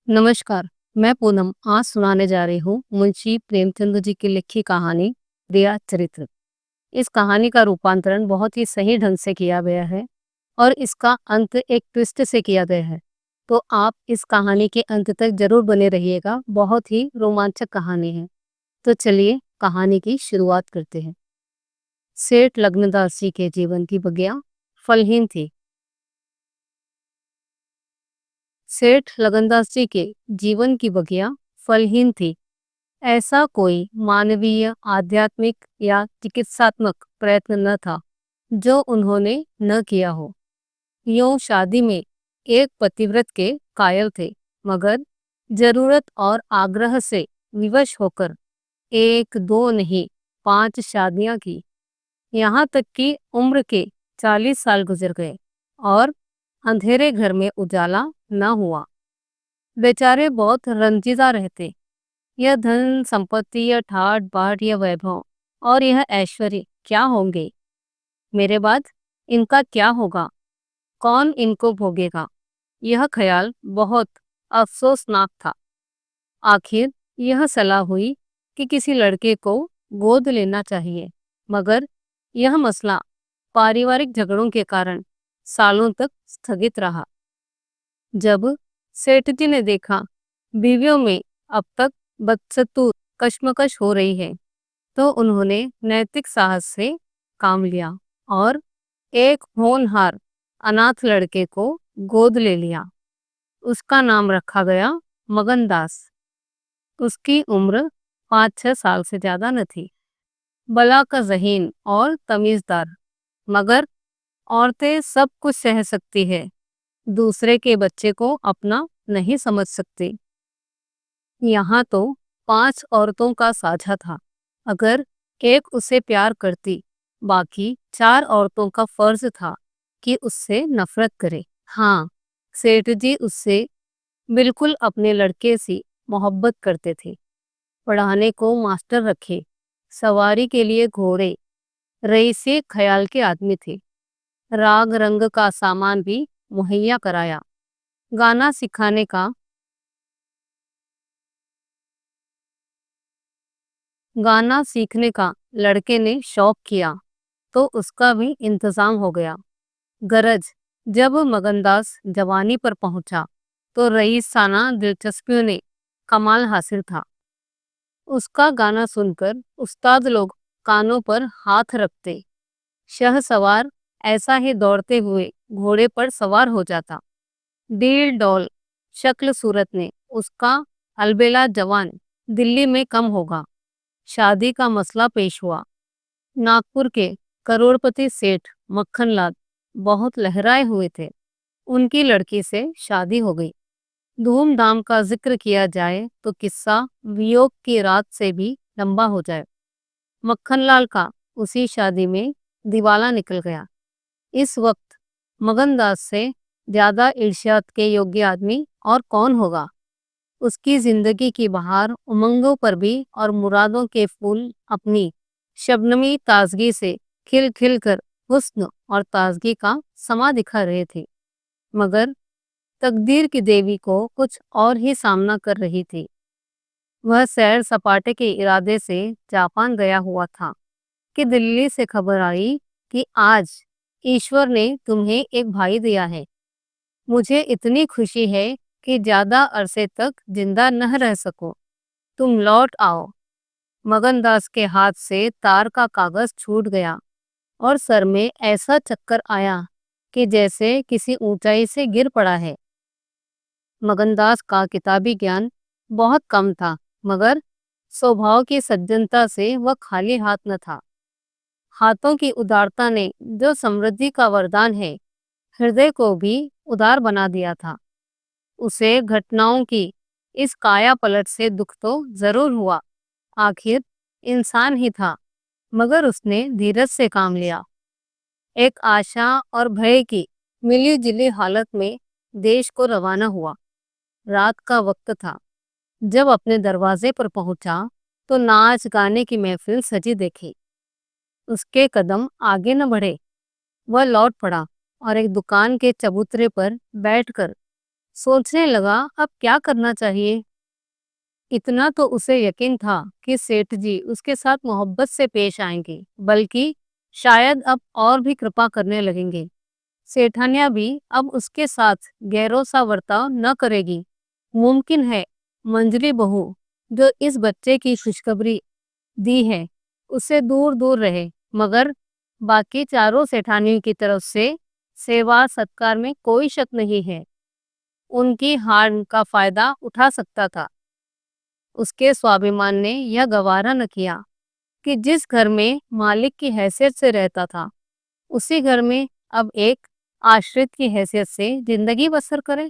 नमस्कार। मैं पूनम आज सुनाने जा रही हूँ मुंशी प्रेमचंद जी की लिखी कहानी दया चरित्र। इस कहानी का रूपांतरण बहुत ही सही ढंग से किया गया है और इसका अंत एक ट्विस्ट से किया गया है। तो आप इस कहानी के अंत तक जरूर बने रहिएगा, बहुत ही रोमांचक कहानी है। तो चलिए कहानी की शुरुआत करते हैं। सेठ लग्नदास जी के जीवन की बगिया फलहीन थी। सेठ लगनदास जी के जीवन की बगिया फलहीन थी। ऐसा कोई मानवीय, आध्यात्मिक या चिकित्सात्मक प्रयत्न न था जो उन्होंने न किया हो। यूं शादी में एक पतिव्रत के कायल थे, मगर जरूरत और आग्रह से विवश होकर एक दो नहीं 5 शादियां की। यहाँ तक कि उम्र के 40 साल गुजर गए और अंधेरे घर में उजाला न हुआ। बेचारे बहुत रंजीदा रहते। यह धन संपत्ति, यह ठाट बाट, यह वैभव और यह ऐश्वर्य क्या होंगे? मेरे बाद इनका क्या होगा? कौन इनको भोगेगा? यह ख्याल बहुत अफसोसनाक था। आखिर यह सलाह हुई कि किसी लड़के को गोद लेना चाहिए, मगर यह मसला पारिवारिक झगड़ों के कारण सालों तक स्थगित रहा। जब सेठ जी ने देखा बीवियों में अब तक बदसतूर कशमकश हो रही है, तो उन्होंने नैतिक साहस से काम लिया और एक होनहार अनाथ लड़के को गोद ले लिया। उसका नाम रखा गया मगनदास। उसकी उम्र 5-6 साल से ज्यादा न थी। भला का ज़हीन और तमीजदार। मगर औरतें सब कुछ सह सकती है, दूसरे के बच्चे को अपना नहीं समझ सकती। यहाँ तो 5 औरतों का साझा था। अगर एक उसे प्यार करती, बाकी 4 औरतों का फर्ज था कि उससे नफरत करे। हाँ, सेठ जी उससे बिल्कुल अपने लड़के सी मोहब्बत करते थे। पढ़ाने को मास्टर रखे, सवारी के लिए घोड़े, रईसे ख्याल के आदमी थे। राग रंग का सामान भी मुहैया कराया। गाना सिखाने का गाना सीखने का लड़के ने शौक किया, तो उसका भी इंतजाम हो गया। गरज जब मगनदास जवानी पर पहुंचा, तो रईसाना दिलचस्पियों ने कमाल हासिल था। उसका गाना सुनकर उस्ताद लोग कानों पर हाथ रखते। शहसवार ऐसा ही दौड़ते हुए घोड़े पर सवार हो जाता। डील डौल शक्ल सूरत ने उसका अलबेला जवान दिल्ली में कम होगा। शादी का मसला पेश हुआ। नागपुर के करोड़पति सेठ मक्खनलाल बहुत लहराए हुए थे। उनकी लड़की से शादी हो गई। धूमधाम का जिक्र किया जाए तो किस्सा वियोग की रात से भी लंबा हो जाए। मक्खनलाल का उसी शादी में दिवाला निकल गया। इस वक्त मगनदास से ज्यादा ईर्ष्या के योग्य आदमी और कौन होगा? उसकी जिंदगी की बहार उमंगों पर भी और मुरादों के फूल अपनी शबनमी ताजगी से खिल खिल कर हुस्न और ताजगी का समा दिखा रहे थे। मगर तकदीर की देवी को कुछ और ही सामना कर रही थी। वह सैर सपाटे के इरादे से जापान गया हुआ था कि दिल्ली से खबर आई कि आज ईश्वर ने तुम्हें एक भाई दिया है। मुझे इतनी खुशी है कि ज्यादा अरसे तक जिंदा न रह सको। तुम लौट आओ। मगनदास के हाथ से तार का कागज छूट गया और सर में ऐसा चक्कर आया कि जैसे किसी ऊंचाई से गिर पड़ा है। मगनदास का किताबी ज्ञान बहुत कम था, मगर स्वभाव की सज्जनता से वह खाली हाथ न था। हाथों की उदारता ने, जो समृद्धि का वरदान है, हृदय को भी उदार बना दिया था। उसे घटनाओं की इस काया पलट से दुख तो जरूर हुआ। आखिर इंसान ही था, मगर उसने धीरज से काम लिया। एक आशा और भय की मिली जुली हालत में देश को रवाना हुआ। रात का वक्त था। जब अपने दरवाजे पर पहुंचा, तो नाच गाने की महफिल सजी देखी। उसके कदम आगे न बढ़े। वह लौट पड़ा और एक दुकान के चबूतरे पर बैठकर सोचने लगा अब क्या करना चाहिए। इतना तो उसे यकीन था कि सेठ जी उसके साथ मोहब्बत से पेश आएंगे, बल्कि शायद अब और भी कृपा करने लगेंगे। सेठानिया भी अब उसके साथ गैरों सा बर्ताव न करेगी। मुमकिन है मंजली बहू जो इस बच्चे की खुशखबरी दी है उससे दूर दूर रहे, मगर बाकी चारों सेठानियों की तरफ से सेवा सत्कार में कोई शक नहीं है। उनकी हार का फायदा उठा सकता था। उसके स्वाभिमान ने यह गवारा न किया कि जिस घर में मालिक की हैसियत से रहता था, उसी घर में अब एक आश्रित की हैसियत से जिंदगी बसर करे।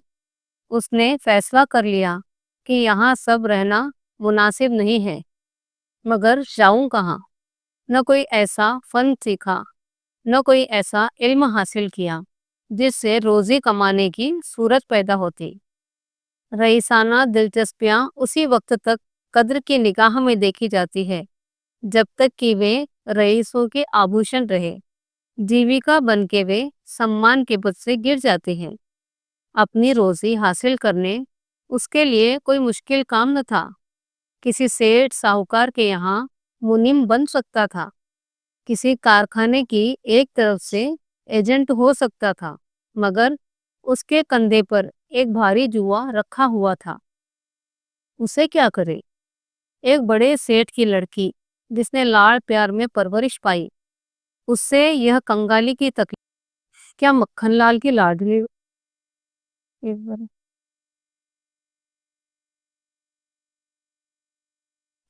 उसने फैसला कर लिया कि यहाँ सब रहना मुनासिब नहीं है, मगर जाऊं कहाँ। न कोई ऐसा फन सीखा, न कोई ऐसा इल्म हासिल किया जिससे रोजी कमाने की सूरत पैदा होती। रईसाना दिलचस्पियां उसी वक्त तक कद्र की निगाह में देखी जाती है जब तक कि वे रईसों के आभूषण रहे। जीविका बन के वे सम्मान के पद से गिर जाते हैं। अपनी रोजी हासिल करने उसके लिए कोई मुश्किल काम न था। किसी सेठ साहूकार के यहाँ मुनीम बन सकता था, किसी कारखाने की एक तरफ से एजेंट हो सकता था, मगर उसके कंधे पर एक भारी जुआ रखा हुआ था। उसे क्या करे? एक बड़े सेठ की लड़की जिसने लाड़ प्यार में परवरिश पाई, उससे यह कंगाली की तकलीफ क्या मक्खनलाल की लाडली एक बार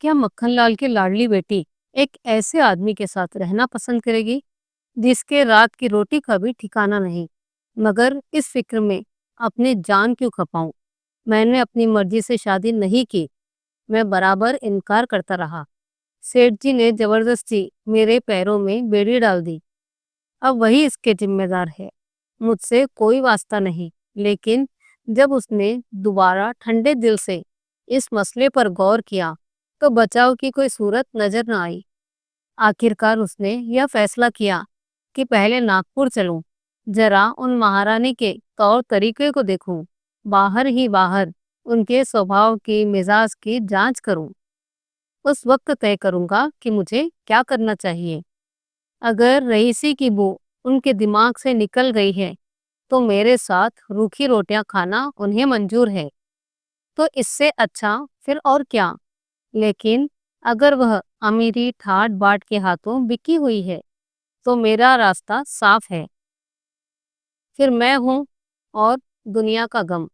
क्या मक्खनलाल की लाडली बेटी एक ऐसे आदमी के साथ रहना पसंद करेगी जिसके रात की रोटी का भी ठिकाना नहीं। मगर इस फिक्र में अपनी जान क्यों खपाऊं। मैंने अपनी मर्जी से शादी नहीं की। मैं बराबर इनकार करता रहा। सेठ जी ने जबरदस्ती मेरे पैरों में बेड़ी डाल दी। अब वही इसके जिम्मेदार है। मुझसे कोई वास्ता नहीं। लेकिन जब उसने दोबारा ठंडे दिल से इस मसले पर गौर किया तो बचाव की कोई सूरत नजर न आई। आखिरकार उसने यह फैसला किया कि पहले नागपुर चलूं, जरा उन महारानी के तौर तरीके को देखूं, बाहर ही बाहर उनके स्वभाव की मिजाज की जांच करूं। उस वक्त तय करूंगा कि मुझे क्या करना चाहिए। अगर रईसी की बू उनके दिमाग से निकल गई है तो मेरे साथ रूखी रोटियां खाना उन्हें मंजूर है, तो इससे अच्छा फिर और क्या। लेकिन अगर वह अमीरी ठाट बाट के हाथों बिकी हुई है तो मेरा रास्ता साफ है। फिर मैं हूँ और दुनिया का गम।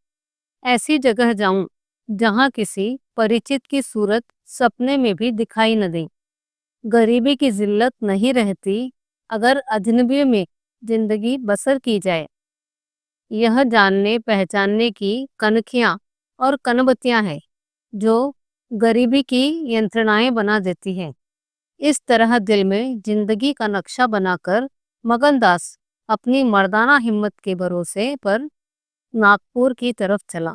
ऐसी जगह जाऊं जहां किसी परिचित की सूरत सपने में भी दिखाई न दे। गरीबी की जिल्लत नहीं रहती अगर अजनबी में जिंदगी बसर की जाए। यह जानने पहचानने की कनखियां और कनबत्तियां हैं जो गरीबी की यंत्रणाएं बना देती हैं। इस तरह दिल में जिंदगी का नक्शा बनाकर मगनदास अपनी मर्दाना हिम्मत के भरोसे पर नागपुर की तरफ चला।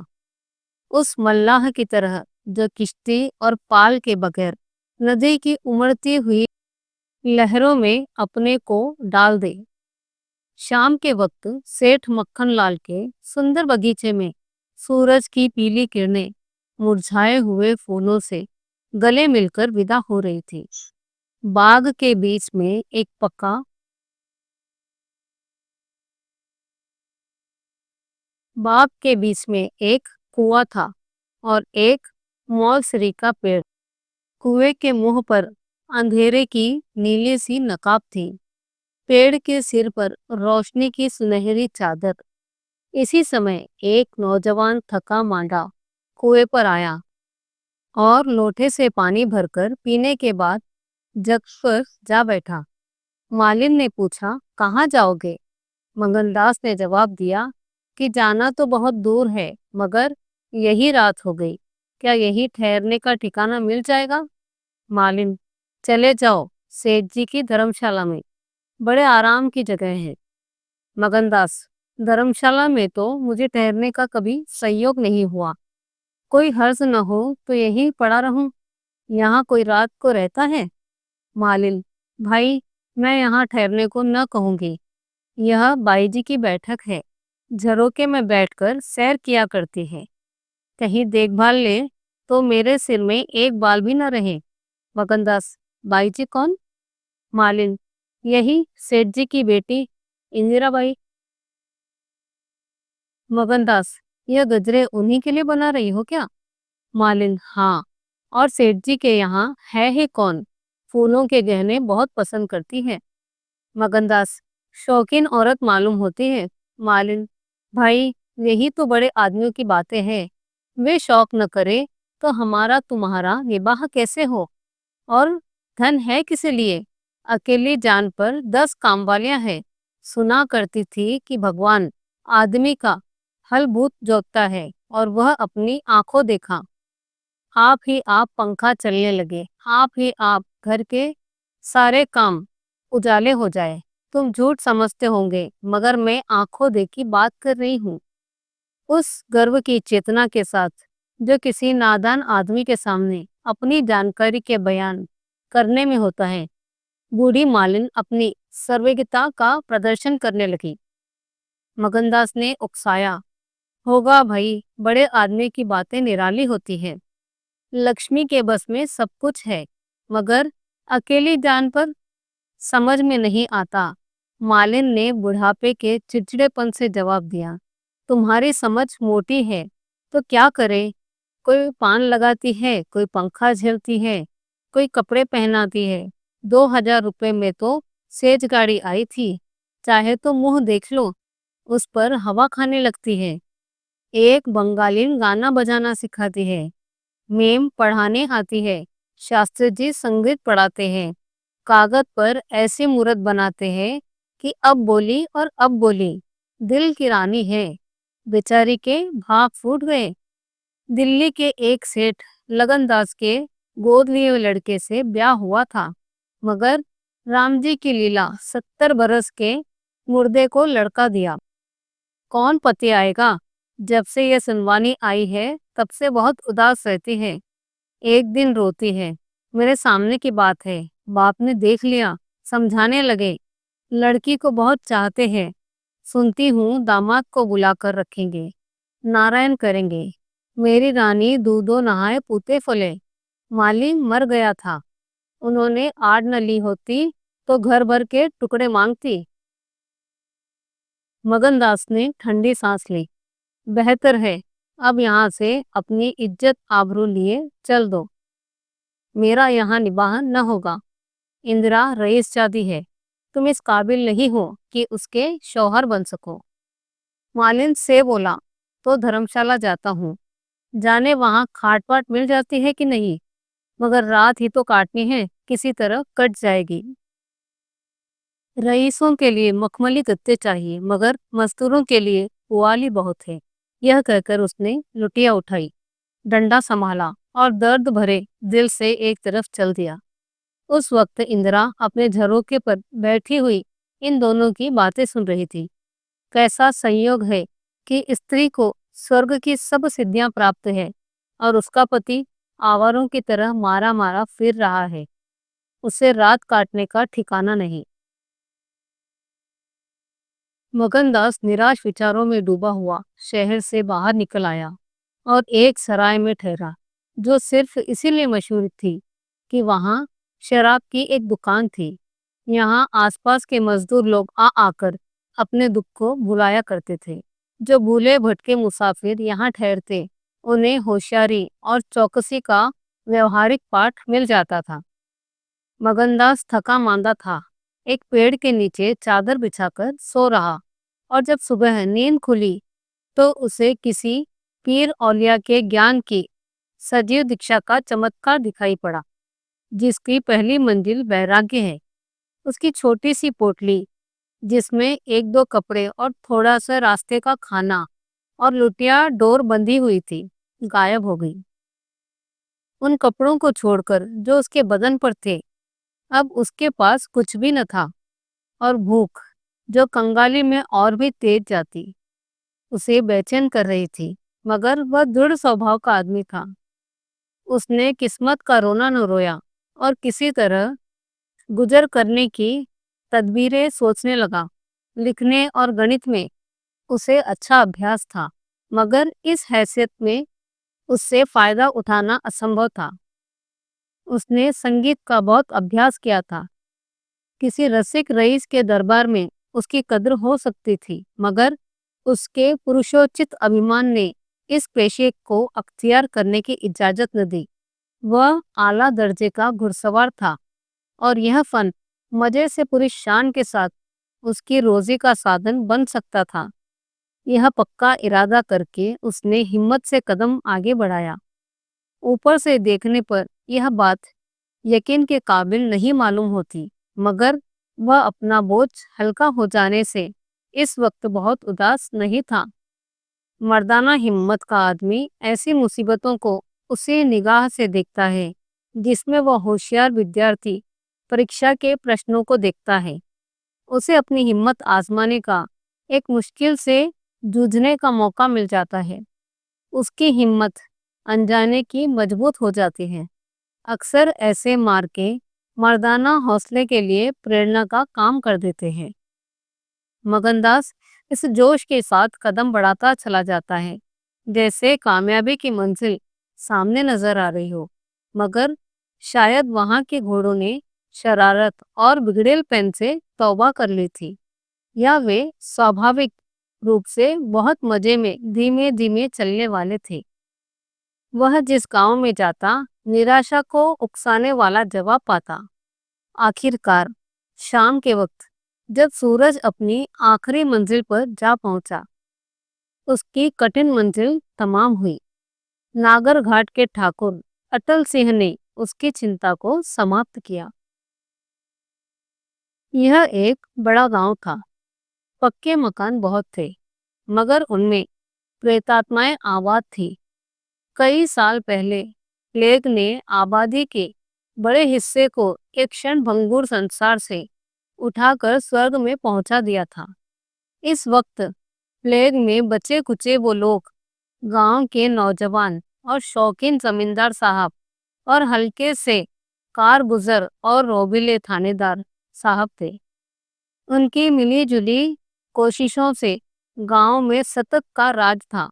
उस मल्लाह की तरह जो किश्ती और पाल के बगैर नदी की उमड़ती हुई लहरों में अपने को डाल दे। शाम के वक्त सेठ मक्खनलाल के सुंदर बगीचे में सूरज की पीली किरणें मुरझाए हुए फूलों से गले मिलकर विदा हो रही थी। बाग के बीच में एक पक्का बाग के बीच में एक कुआं था और एक मौलसरी का पेड़। कुएं के मुंह पर अंधेरे की नीली सी नकाब थी। पेड़ के सिर पर रोशनी की सुनहरी चादर। इसी समय एक नौजवान थका मांदा कुएं पर आया और लोटे से पानी भरकर पीने के बाद जग पर जा बैठा। मालिन ने पूछा, कहाँ जाओगे? मगनदास ने जवाब दिया कि जाना तो बहुत दूर है, मगर यही रात हो गई। क्या यही ठहरने का ठिकाना मिल जाएगा? मालिन, चले जाओ सेठ जी की धर्मशाला में, बड़े आराम की जगह है। मगनदास, धर्मशाला में तो मुझे ठहरने का कभी संयोग नहीं हुआ। कोई हर्ज न हो तो यहीं पड़ा रहूं। यहाँ कोई रात को रहता है? मालिन, भाई, मैं यहाँ ठहरने को न कहूंगी। यह बाई जी की बैठक है। झरोके में बैठकर सैर किया करती है। कहीं देखभाल ले तो मेरे सिर में एक बाल भी न रहे। मगनदास, बाई जी कौन? मालिन, यही सेठ जी की बेटी इंदिराबाई। मगनदास, यह गजरे उन्हीं के लिए बना रही हो क्या? मालिन, हाँ। और सेठ जी के यहाँ है ही कौन, फूलों के गहने बहुत पसंद करती है। मगनदास, शौकीन औरत मालूम होती है। मालिन, भाई, यही तो बड़े आदमियों की बातें हैं। वे शौक न करे तो हमारा तुम्हारा निबाह कैसे हो? और धन है किस लिए? अकेली जान पर 10 कामवालियां हैं। सुना करती थी कि भगवान आदमी का हल भूत जोतता है और वह अपनी आंखों देखा। आप ही आप पंखा चलने लगे, आप ही आप घर के सारे काम उजाले हो जाए। तुम झूठ समझते होंगे मगर मैं आंखों देखी बात कर रही हूँ। उस गर्व की चेतना के साथ जो किसी नादान आदमी के सामने अपनी जानकारी के बयान करने में होता है। बूढ़ी मालिन अपनी सर्वज्ञता का प्रदर्शन करने लगी। मगनदास ने उकसाया, होगा भाई, बड़े आदमी की बातें निराली होती है। लक्ष्मी के बस में सब कुछ है, मगर अकेली जान पर समझ में नहीं आता। मालिन ने बुढ़ापे के चिड़चिड़ेपन से जवाब दिया, तुम्हारी समझ मोटी है तो क्या करे? कोई पान लगाती है, कोई पंखा झेलती है, कोई कपड़े पहनाती है। 2000 रुपए में तो सेज गाड़ी आई थी, चाहे तो मुंह देख लो, उस पर हवा खाने लगती है। एक बंगालीन गाना बजाना सिखाती है, मेम पढ़ाने आती है, शास्त्री जी संगीत पढ़ाते हैं, कागज पर ऐसी मूर्त बनाते हैं कि अब बोली और अब बोली, दिल की रानी है। बेचारी के भाग फूट गए। दिल्ली के एक सेठ लगनदास के गोद लिए लड़के से ब्याह हुआ था, मगर राम जी की लीला 70 बरस के मुर्दे को लड़का दिया। कौन पति आएगा? जब से ये सुनवानी आई है तब से बहुत उदास रहती है। एक दिन रोती है। मेरे सामने की बात है, बाप ने देख लिया, समझाने लगे, लड़की को बहुत चाहते हैं। सुनती हूँ दामाद को बुलाकर रखेंगे, नारायण करेंगे। मेरी रानी दूधो नहाए पूते फले। माली मर गया था, उन्होंने आड़ न ली होती तो घर भर के टुकड़े मांगती। मगनदास ने ठंडी सांस ली। बेहतर है, अब यहाँ से अपनी इज्जत आबरू लिए चल दो। मेरा यहाँ निबाह न होगा। इंदिरा रईसजादी है, तुम इस काबिल नहीं हो कि उसके शौहर बन सको। मालिन से बोला, तो धर्मशाला जाता हूँ, जाने वहाँ खाट पाट मिल जाती है कि नहीं, मगर रात ही तो काटनी है, किसी तरह कट जाएगी। रईसों के लिए मखमली गत्ते चाहिए, मगर मजदूरों के लिए पुआली बहुत है। यह कहकर उसने लुटिया उठाई, डंडा संभाला और दर्द भरे दिल से एक तरफ चल दिया। उस वक्त इंदिरा अपने झरोके पर बैठी हुई इन दोनों की बातें सुन रही थी। कैसा संयोग है कि स्त्री को स्वर्ग की सब सिद्धियां प्राप्त है और उसका पति आवारों की तरह मारा मारा फिर रहा है। उसे रात काटने का ठिकाना नहीं। मगनदास निराश विचारों में डूबा हुआ शहर से बाहर निकल आया और एक सराय में ठहरा, जो सिर्फ इसीलिए मशहूर थी कि वहां शराब की एक दुकान थी। यहाँ आसपास के मजदूर लोग आ आकर अपने दुख को भुलाया करते थे। जो भूले भटके मुसाफिर यहाँ ठहरते, उन्हें होशियारी और चौकसी का व्यवहारिक पाठ मिल जाता था। मगनदास थका मांदा था, एक पेड़ के नीचे चादर बिछाकर सो रहा, और जब सुबह नींद खुली तो उसे किसी पीर औलिया के ज्ञान की सजीव दीक्षा का चमत्कार दिखाई पड़ा, जिसकी पहली मंजिल वैराग्य है। उसकी छोटी सी पोटली, जिसमें एक दो कपड़े और थोड़ा सा रास्ते का खाना और लुटिया डोर बंधी हुई थी, गायब हो गई। उन कपड़ों को छोड़कर जो उसके बदन पर थे, अब उसके पास कुछ भी न था, और भूख, जो कंगाली में और भी तेज जाती, उसे बेचैन कर रही थी। मगर वह दृढ़ स्वभाव का आदमी था। उसने किस्मत का रोना न रोया और किसी तरह गुजर करने की तदबीरें सोचने लगा। लिखने और गणित में उसे अच्छा अभ्यास था, मगर इस हैसियत में उससे फायदा उठाना असंभव था। उसने संगीत का बहुत अभ्यास किया था। किसी रसिक रईस के दरबार में उसकी कद्र हो सकती थी, मगर उसके पुरुषोचित अभिमान ने इस पेशे को अख्तियार करने की इजाजत न दी। वह आला दर्जे का घुड़सवार था और यह फन मजे से पूरी शान के साथ उसकी रोजी का साधन बन सकता था। यह पक्का इरादा करके उसने हिम्मत से कदम आगे बढ़ाया। ऊपर से देखने पर यह बात यकीन के काबिल नहीं मालूम होती, मगर वह अपना बोझ हल्का हो जाने से इस वक्त बहुत उदास नहीं था। मर्दाना हिम्मत का आदमी ऐसी मुसीबतों को उसी निगाह से देखता है जिसमें वह होशियार विद्यार्थी परीक्षा के प्रश्नों को देखता है। उसे अपनी हिम्मत आजमाने का, एक मुश्किल से जूझने का मौका मिल जाता है। उसकी हिम्मत अनजाने की मजबूत हो जाती है। अक्सर ऐसे मार्के मर्दाना हौसले के लिए प्रेरणा का काम कर देते हैं। मगनदास इस जोश के साथ कदम बढ़ाता चला जाता है, जैसे कामयाबी की मंजिल सामने नजर आ रही हो। मगर शायद वहां के घोड़ों ने शरारत और बिगड़ेलपन से तौबा कर ली थी, या वे स्वाभाविक रूप से बहुत मजे में धीमे धीमे चलने वाले थे। वह जिस गांव में जाता, निराशा को उकसाने वाला जवाब पाता। आखिरकार शाम के वक्त जब सूरज अपनी आखिरी मंजिल पर जा पहुंचा, उसकी कठिन मंजिल तमाम हुई। नागर घाट के ठाकुर अटल सिंह ने उसकी चिंता को समाप्त किया। यह एक बड़ा गांव था। पक्के मकान बहुत थे, मगर उनमें प्रेतात्माएं आबाद थी। कई साल पहले प्लेग ने आबादी के बड़े हिस्से को एक क्षण भंगुर संसार से उठाकर स्वर्ग में पहुंचा दिया था। इस वक्त प्लेग में बचे कुचे वो लोग गांव के नौजवान और शौकीन जमींदार साहब और हल्के से कारगुजर और रोबीले थानेदार साहब थे। उनकी मिलीजुली कोशिशों से गांव में सतत का राज था।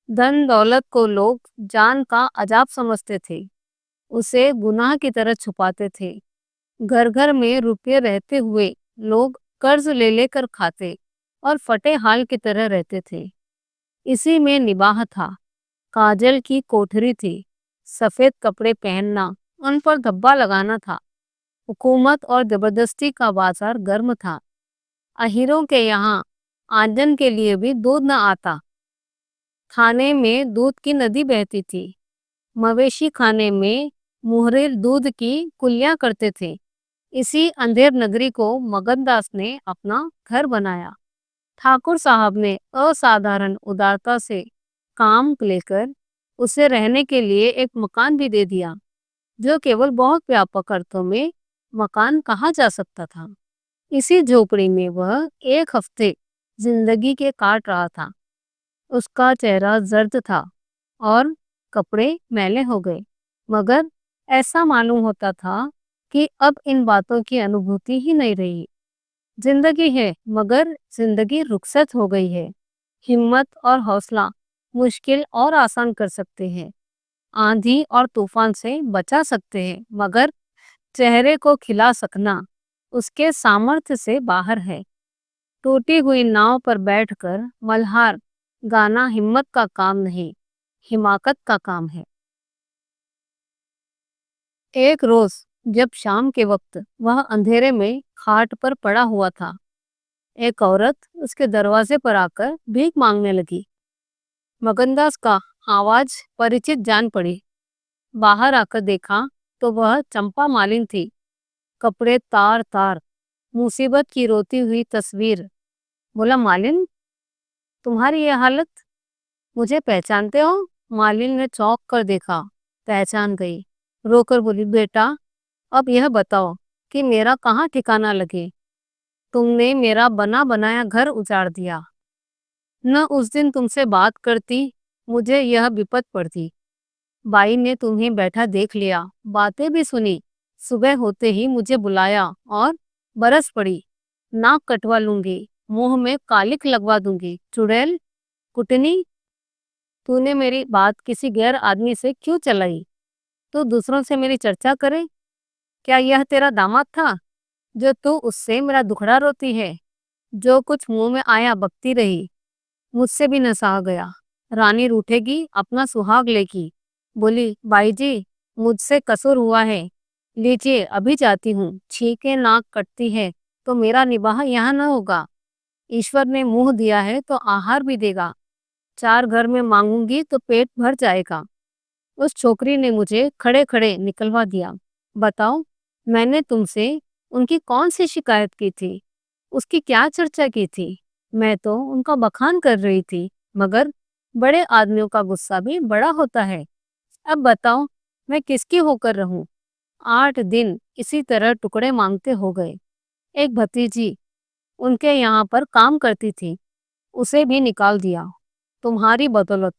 धन दौलत को लोग जान का अजाब समझते थे, उसे गुनाह की तरह छुपाते थे। घर घर में रुपये रहते हुए लोग कर्ज ले लेकर खाते और फटे हाल की तरह रहते थे। इसी में निबाह था। काजल की कोठरी थी, सफेद कपड़े पहनना, उन पर धब्बा लगाना था। हुकूमत और जबरदस्ती का बाजार गर्म था। अहीरों के यहाँ आंजन के लिए भी दूध न आता। खाने में दूध की नदी बहती थी। मवेशी खाने में मुहर्रिर दूध की कुल्लियां करते थे। इसी अंधेर नगरी को मगनदास ने अपना घर बनाया। ठाकुर साहब ने असाधारण उदारता से काम लेकर उसे रहने के लिए एक मकान भी दे दिया, जो केवल बहुत व्यापक अर्थों में मकान कहा जा सकता था। इसी झोपड़ी में वह एक हफ्ते जिंदगी के काट रहा था। उसका चेहरा जर्द था और कपड़े मैले हो गए, मगर ऐसा मालूम होता था कि अब इन बातों की अनुभूति ही नहीं रही। जिंदगी है, मगर जिंदगी रुखसत हो गई है। हिम्मत और हौसला मुश्किल और आसान कर सकते हैं, आंधी और तूफान से बचा सकते हैं, मगर चेहरे को खिला सकना उसके सामर्थ्य से बाहर है। टूटी हुई नाव पर बैठकर मल्हार गाना हिम्मत का काम नहीं, हिमाकत का काम है। एक रोज जब शाम के वक्त वह अंधेरे में खाट पर पड़ा हुआ था, एक औरत उसके दरवाजे पर आकर भीख मांगने लगी। मगनदास का आवाज परिचित जान पड़ी। बाहर आकर देखा तो वह चंपा मालिन थी। कपड़े तार तार, मुसीबत की रोती हुई तस्वीर। बोला, मालिन, तुम्हारी यह हालत, मुझे पहचानते हो? मालिन ने चौंक कर देखा, पहचान गई। रोकर बोली, बेटा, अब यह बताओ कि मेरा कहाँ ठिकाना लगे। तुमने मेरा बना बनाया घर उजाड़ दिया। न उस दिन तुमसे बात करती, मुझे यह विपत पड़ती। बाई ने तुम्हें बैठा देख लिया, बातें भी सुनी। सुबह होते ही मुझे बुलाया और बरस पड़ी, नाक कटवा लूंगी। मुंह में कालिक लगवा दूंगी। चुड़ैल, कुटनी, तूने मेरी बात किसी गैर आदमी से क्यों चलाई? तू दूसरों से मेरी चर्चा करे? क्या यह तेरा दामाद था जो तू उससे मेरा दुखड़ा रोती है? जो कुछ मुंह में आया बकती रही, मुझसे भी न सहा गया। रानी रूठेगी, अपना सुहाग लेगी। बोली, बाई जी, मुझसे कसूर हुआ है, लीजिए अभी जाती हूँ। छींके नाक कटती है तो मेरा निबाह यहाँ न होगा। ईश्वर ने मुंह दिया है तो आहार भी देगा। 4 घर में मांगूंगी तो पेट भर जाएगा। उस छोकरी ने मुझे खड़े खड़े निकलवा दिया। बताओ, मैंने तुमसे उनकी कौन सी शिकायत की थी? उसकी क्या चर्चा की थी? मैं तो उनका बखान कर रही थी, मगर बड़े आदमियों का गुस्सा भी बड़ा होता है। अब बताओ, मैं किसकी होकर रहूं? 8 दिन इसी तरह टुकड़े मांगते हो गए। एक भतीजी उनके यहाँ पर काम करती थी, उसे भी निकाल दिया। तुम्हारी बदौलत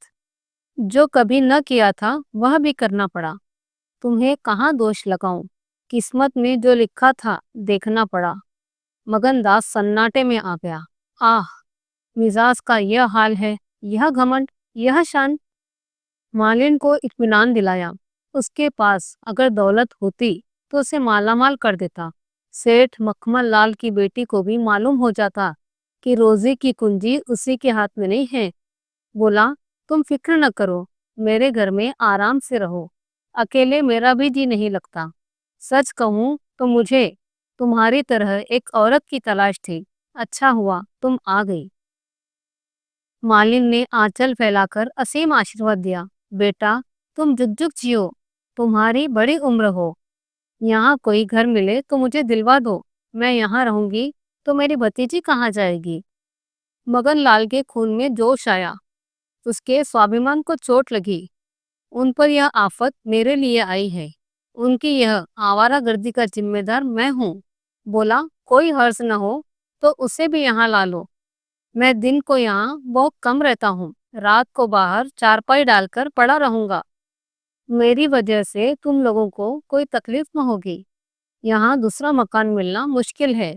जो कभी न किया था वह भी करना पड़ा। तुम्हें कहाँ दोष लगाऊं? किस्मत में जो लिखा था देखना पड़ा। मगनदास सन्नाटे में आ गया। आह, मिजाज का यह हाल है, यह घमंड, यह शान। मालिन को इत्मीनान दिलाया। उसके पास अगर दौलत होती तो उसे मालामाल कर देता। सेठ मखमल लाल की बेटी को भी मालूम हो जाता कि रोजी की कुंजी उसी के हाथ में नहीं है। बोला, तुम फिक्र न करो, मेरे घर में आराम से रहो। अकेले मेरा भी जी नहीं लगता। सच कहूँ तो मुझे तुम्हारी तरह एक औरत की तलाश थी। अच्छा हुआ तुम आ गई। मालिन ने आंचल फैलाकर असीम आशीर्वाद दिया। बेटा, तुम जुग जुग जियो, तुम्हारी बड़ी उम्र हो। यहाँ कोई घर मिले तो मुझे दिलवा दो। मैं यहाँ रहूंगी तो मेरी भतीजी कहाँ जाएगी? मगन लाल के खून में जोश आया। उसके स्वाभिमान को चोट लगी। उन पर यह आफत मेरे लिए आई है। उनकी यह आवारागर्दी का जिम्मेदार मैं हूँ। बोला, कोई हर्ज न हो तो उसे भी यहाँ ला लो। मैं दिन को यहाँ बहुत कम रहता हूँ, रात को बाहर चारपाई डालकर पड़ा रहूंगा। मेरी वजह से तुम लोगों को कोई तकलीफ न होगी। यहाँ दूसरा मकान मिलना मुश्किल है।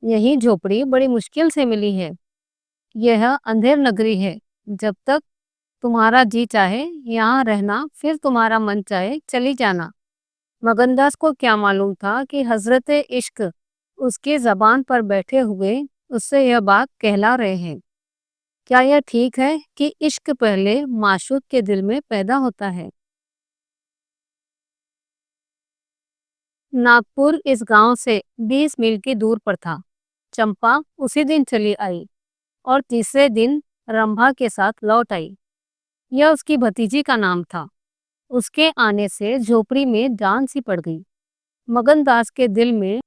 यही झोपड़ी बड़ी मुश्किल से मिली है। यह अंधेर नगरी है। जब तक तुम्हारा जी चाहे यहाँ रहना, फिर तुम्हारा मन चाहे चली जाना। मगनदास को क्या मालूम था कि हजरत इश्क उसकी जबान पर बैठे हुए उससे यह बात कहला रहे हैं। क्या यह ठीक है कि इश्क पहले माशूक के दिल में पैदा होता है? नागपुर इस गांव से 20 मील की दूर पर था। चंपा उसी दिन चली आई और तीसरे दिन रंभा के साथ लौट आई। यह उसकी भतीजी का नाम था। उसके आने से झोपड़ी में जान सी पड़ गई। मगनदास के दिल में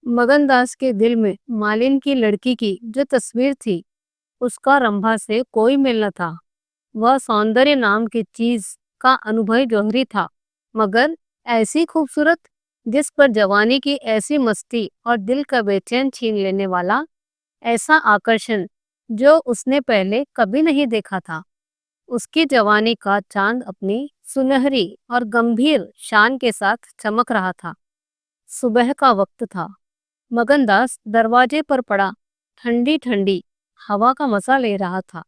मगनदास के दिल में मालिन की लड़की की जो तस्वीर थी, उसका रंभा से कोई मेल न था। वह सौंदर्य नाम की चीज का अनुभवी जौहरी था, मगर ऐसी खूबसूरत, जिस पर जवानी की ऐसी मस्ती और दिल का बेचैन छीन लेने वाला ऐसा आकर्षण जो उसने पहले कभी नहीं देखा था। उसकी जवानी का चांद अपनी सुनहरी और गंभीर शान के साथ चमक रहा था। सुबह का वक्त था। मगनदास दरवाजे पर पड़ा ठंडी ठंडी हवा का मजा ले रहा था।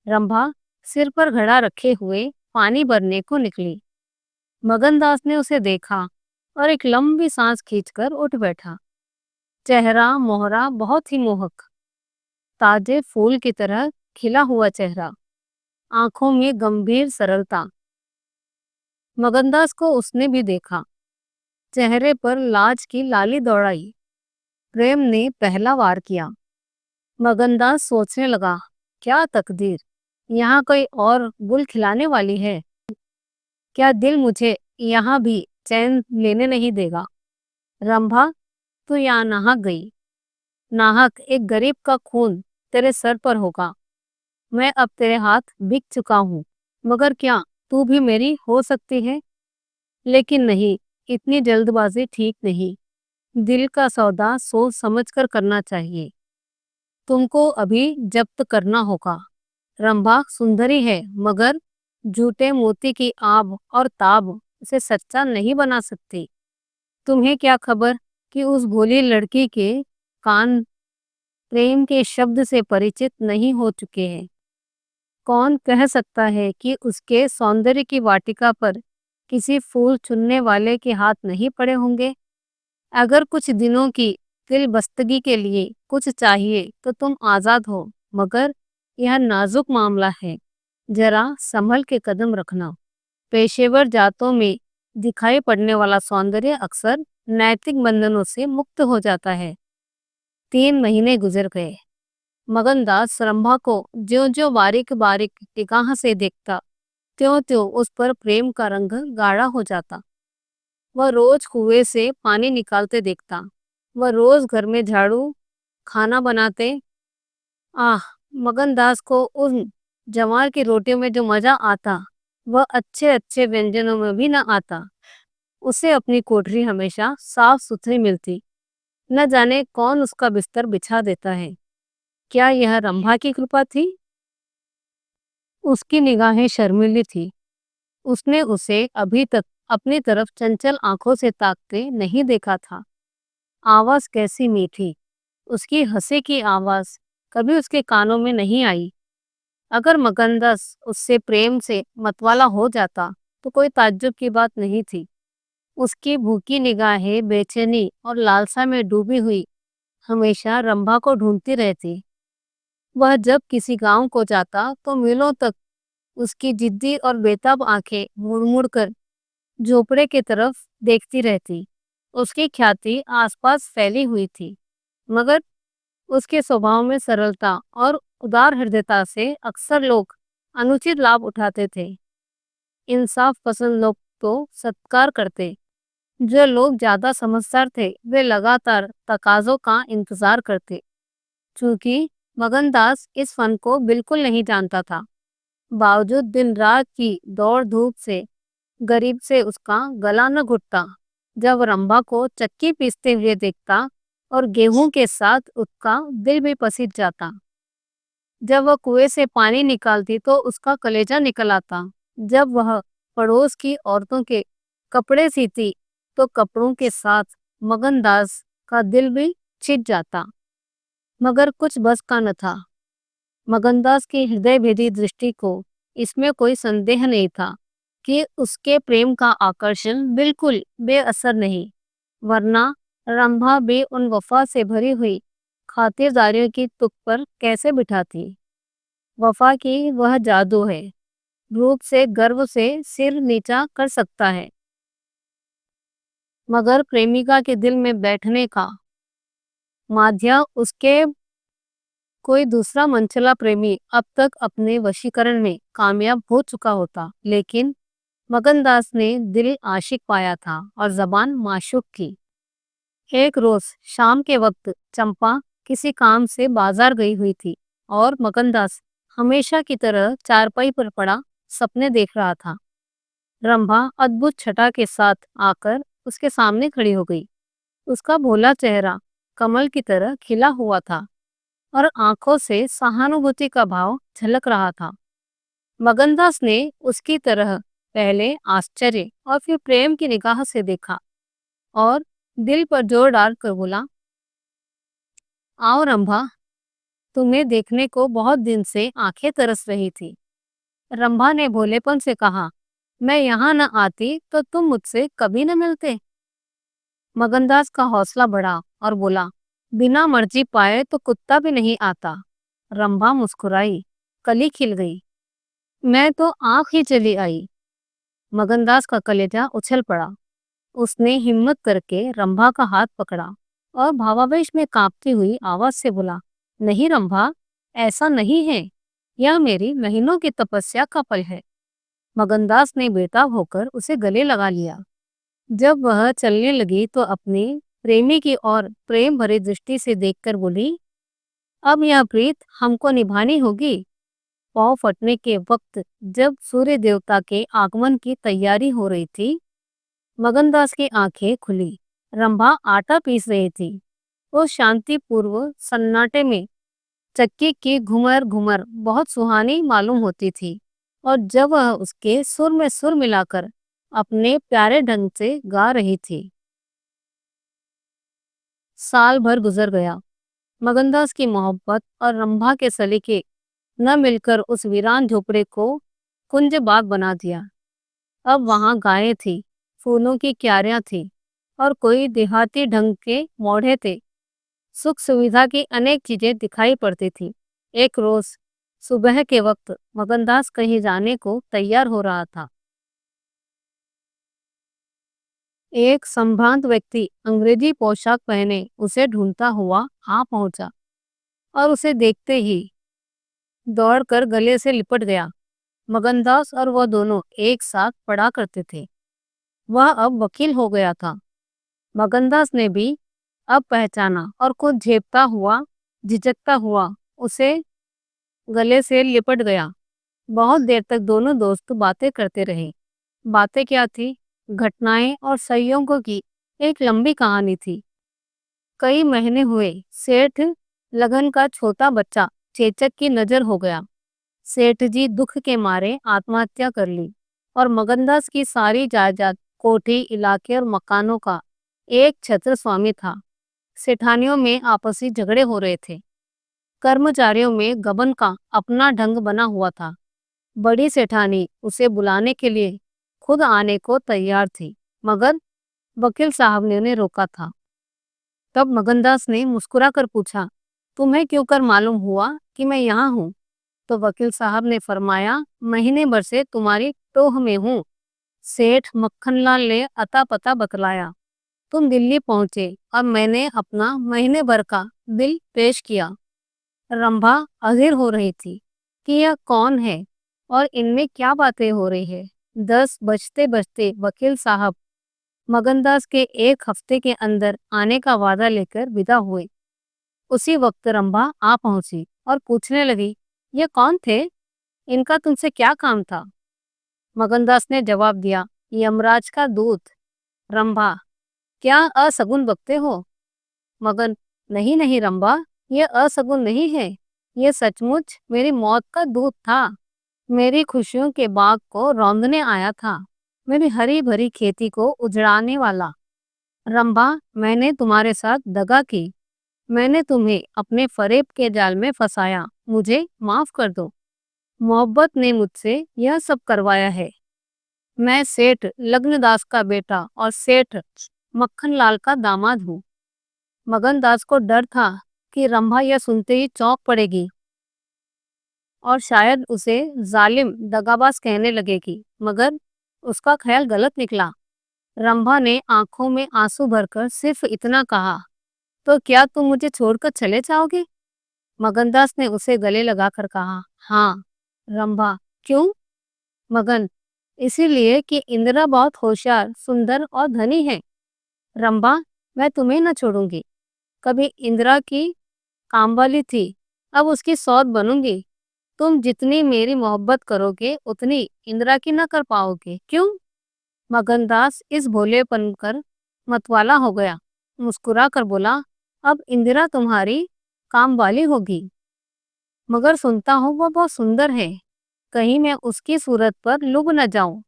रंभा सिर पर घड़ा रखे हुए पानी भरने को निकली। मगनदास ने उसे देखा और एक लंबी सांस खींचकर उठ बैठा। चेहरा मोहरा बहुत ही मोहक, ताजे फूल की तरह खिला हुआ चेहरा, आंखों में गंभीर सरलता। मगनदास को उसने भी देखा। चेहरे पर लाज की लाली दौड़ाई। प्रेम ने पहला वार किया। मगनदास सोचने लगा, क्या तकदीर, यहाँ कोई और गुल खिलाने वाली है? क्या दिल मुझे यहाँ भी चैन लेने नहीं देगा? रंभा, तू यहाँ नाहक गई। नाहक एक गरीब का खून तेरे सर पर होगा। मैं अब तेरे हाथ बिक चुका हूँ, मगर क्या तू भी मेरी हो सकती है? लेकिन नहीं, इतनी जल्दबाजी ठीक नहीं। दिल का सौदा सोच समझ कर करना चाहिए। तुमको अभी जब्त करना होगा। रंभा सुंदरी है, मगर झूठे मोती की आब और ताब उसे सच्चा नहीं बना सकती। तुम्हें क्या खबर कि उस भोली लड़की के कान प्रेम के शब्द से परिचित नहीं हो चुके हैं। कौन कह सकता है कि उसके सौंदर्य की वाटिका पर किसी फूल चुनने वाले के हाथ नहीं पड़े होंगे? अगर कुछ दिनों की दिलबस्तगी के लिए कुछ चाहिए तो तुम आजाद हो, मगर यह नाजुक मामला है। जरा संभल के कदम रखना। पेशेवर जातों में दिखाई पड़ने वाला सौंदर्य अक्सर नैतिक बंधनों से मुक्त हो जाता है। 3 महीने गुजर गए। मगनदास रंभा को ज्यो-ज्यो बारीक-बारीक निगाह से देखता, त्यों-त्यों उस पर प्रेम का रंग गाढ़ा हो जाता। वह रोज कुएं से पानी निकालते देखता। वह रोज घर में झाड़ू, खाना बनाते। आह! मगनदास को उन जवार की रोटियों में जो मजा आता, वह अच्छे-अच्छे व्यंजनों में भी न आता। उसे अपनी कोठरी हमेशा साफ-सुथरी मिलती। न जाने कौन उसका बिस्तर बिछा देता है। क्या यह रंभा की कृपा थी? उसकी निगाहें शर्मीली थी। उसने उसे अभी तक अपनी तरफ चंचल आंखों से ताकते नहीं देखा था। आवाज कैसी मीठी! उसकी हंसी की आवाज कभी उसके कानों में नहीं आई। अगर मकंदस उससे प्रेम से मतवाला हो जाता तो कोई ताज्जुब की बात नहीं थी। उसकी भूखी निगाहें बेचैनी और लालसा में डूबी हुई हमेशा रंभा को ढूंढती रहती। वह जब किसी गांव को जाता तो मीलों तक उसकी जिद्दी और बेताब आंखें मुड़ मुड़ कर झोपड़े की तरफ देखती रहती। उसकी ख्याति आसपास फैली हुई थी, मगर उसके स्वभाव में सरलता और उदार हृदयता से अक्सर लोग अनुचित लाभ उठाते थे। इंसाफ पसंद लोग तो सत्कार करते। जो लोग ज्यादा समझदार थे वे लगातार तकाजों का इंतजार करते। चूंकि मगनदास इस फन को बिल्कुल नहीं जानता था, बावजूद दिन रात की दौड़ धूप से गरीब से उसका गला न घुटता। जब रंभा को चक्की पीसते हुए देखता और गेहूं के साथ उसका दिल भी पसीज जाता। जब वह कुएं से पानी निकालती तो उसका कलेजा निकल आता। जब वह पड़ोस की औरतों के कपड़े सीती तो कपड़ों के साथ मगनदास का दिल भी छिद जाता। मगर कुछ बस का न था। मगनदास की हृदय भेदी दृष्टि को इसमें कोई संदेह नहीं था कि उसके प्रेम का आकर्षण बिल्कुल बेअसर नहीं, वरना रंभा भी उन वफा से भरी हुई खातिरदारियों की तुक पर कैसे बिठाती। वफा की वह जादू है, रूप से गर्व से सिर नीचा कर सकता है, मगर प्रेमिका के दिल में बैठने का माध्य उसके कोई दूसरा मनचला प्रेमी अब तक अपने वशीकरण में कामयाब हो चुका होता। लेकिन मगनदास ने दिल आशिक पाया था और जबान माशूक की। एक रोज शाम के वक्त चंपा किसी काम से बाजार गई हुई थी और मगनदास हमेशा की तरह चारपाई पर पड़ा सपने देख रहा था। रंभा अद्भुत छटा के साथ आकर उसके सामने खड़ी हो गई। उसका भोला चेहरा कमल की तरह खिला हुआ था और आंखों से सहानुभूति का भाव झलक रहा था। मगनदास ने उसकी तरह पहले आश्चर्य और फिर प्रेम की निगाह से देखा और दिल पर जोर डालकर बोला, आओ रंभा, तुम्हें देखने को बहुत दिन से आंखें तरस रही थी। रंभा ने भोलेपन से कहा, मैं यहाँ न आती तो तुम मुझसे कभी न मिलते। मगनदास का हौसला बढ़ा और बोला, बिना मर्जी पाए तो कुत्ता भी नहीं आता। रंभा मुस्कुराई, कली खिल गई, मैं तो आंख ही चली आई। मगनदास का कलेजा उछल पड़ा। उसने हिम्मत करके रंभा का हाथ पकड़ा और भावावेश में कांपती हुई आवाज से बोला, नहीं रंभा, ऐसा नहीं है, यह मेरी महीनों की तपस्या का फल है। मगनदास ने बेताब होकर उसे गले लगा लिया। जब वह चलने लगी तो अपने प्रेमी की ओर प्रेम भरी दृष्टि से देखकर बोली, अब यह प्रीत हमको निभानी होगी। पाँव फटने के वक्त जब सूर्य देवता के आगमन की तैयारी हो रही थी, मगनदास की आंखें खुली। रंभा आटा पीस रही थी। वो शांतिपूर्व सन्नाटे में चक्की की घुमर घुमर बहुत सुहानी मालूम होती थी और जब वह उसके सुर में सुर मिलाकर अपने प्यारे ढंग से गा रही थी। साल भर गुजर गया। मगनदास की मोहब्बत और रंभा के सलीके न मिलकर उस वीरान झोपड़े को कुंज बाग बना दिया। अब वहां गायें थी, फूलों की क्यारियां थी और कोई देहाती ढंग के मोढ़े थे। सुख सुविधा की अनेक चीजें दिखाई पड़ती थी। एक रोज सुबह के वक्त मगनदास कहीं जाने को तैयार हो रहा था। एक संभ्रांत व्यक्ति अंग्रेजी पोशाक पहने उसे ढूंढता हुआ आ पहुंचा और उसे देखते ही दौड़कर गले से लिपट गया। मगनदास और वह दोनों एक साथ पढ़ा करते थे। वह अब वकील हो गया था। मगनदास ने भी अब पहचाना और खुद झेपता हुआ, झिझकता हुआ उसे गले से लिपट गया। बहुत देर तक दोनों दोस्त बातें करते रहे। बातें क्या थी? घटनाएं और संयोगों की एक लंबी कहानी थी। कई महीने हुए, सेठ लगन का छोटा बच्चा चेचक की नजर हो गया। सेठ जी दुख के मारे आत्महत्या कर ली और मगनदास की सारी जायदाद, कोठी, इलाके और मकानों का एक छत्र स्वामी था। सेठानियों में आपसी झगड़े हो रहे थे। कर्मचारियों में गबन का अपना ढंग बना हुआ था। बड़ी सेठानी उसे बुलाने के लिए खुद आने को तैयार थी, मगर वकील साहब ने उन्हें रोका था। तब मगनदास ने मुस्कुराकर पूछा, तुम्हें क्यों कर मालूम हुआ कि मैं यहाँ हूँ? तो वकील साहब ने फरमाया, महीने भर से तुम्हारी टोह में हूँ। सेठ मक्खनलाल ने अता पता बतलाया। तुम दिल्ली पहुंचे और मैंने अपना महीने भर का बिल पेश किया। रंभा अधीर हो रही थी कि यह कौन है और इनमें क्या बातें हो रही है। 10 बजते बजते वकील साहब मगनदास के एक हफ्ते के अंदर आने का वादा लेकर विदा हुए। उसी वक्त रंभा आ पहुंची और पूछने लगी, ये कौन थे? इनका तुमसे क्या काम था? मगनदास ने जवाब दिया, यमराज का दूत। रंभा, क्या असगुन बकते हो? मगन, नहीं नहीं रंभा, ये असगुन नहीं है। ये सचमुच मेरी मौत का दूत था। मेरी खुशियों के बाग को रौंदने आया था। मेरी हरी भरी खेती को उजड़ाने वाला। रंभा, मैंने तुम्हारे साथ दगा की। मैंने तुम्हें अपने फरेब के जाल में फंसाया। मुझे माफ कर दो। मोहब्बत ने मुझसे यह सब करवाया है। मैं सेठ लग्नदास का बेटा और सेठ मक्खनलाल का दामाद हूँ। मगनदास को डर था कि रंभा यह सुनते ही चौंक पड़ेगी और शायद उसे जालिम दगाबाज कहने लगेगी, मगर उसका ख्याल गलत निकला। रंभा ने आंखों में आंसू भरकर सिर्फ इतना कहा, तो क्या तुम मुझे छोड़कर चले जाओगे? मगनदास ने उसे गले लगाकर कहा, हाँ। रंभा, क्यों? मगन, इसीलिए कि इंदिरा बहुत होशियार, सुंदर और धनी है। रंभा, मैं तुम्हें न छोड़ूंगी। कभी इंदिरा की कामवाली थी, अब उसकी सौत बनूंगी। तुम जितनी मेरी मोहब्बत करोगे उतनी इंदिरा की न कर पाओगे। क्यों? मगनदास इस भोलेपन कर मतवाला हो गया। मुस्कुरा कर बोला, अब इंदिरा तुम्हारी कामवाली होगी, मगर सुनता हूँ वह बहुत सुंदर है। कहीं मैं उसकी सूरत पर लुभ न जाऊं।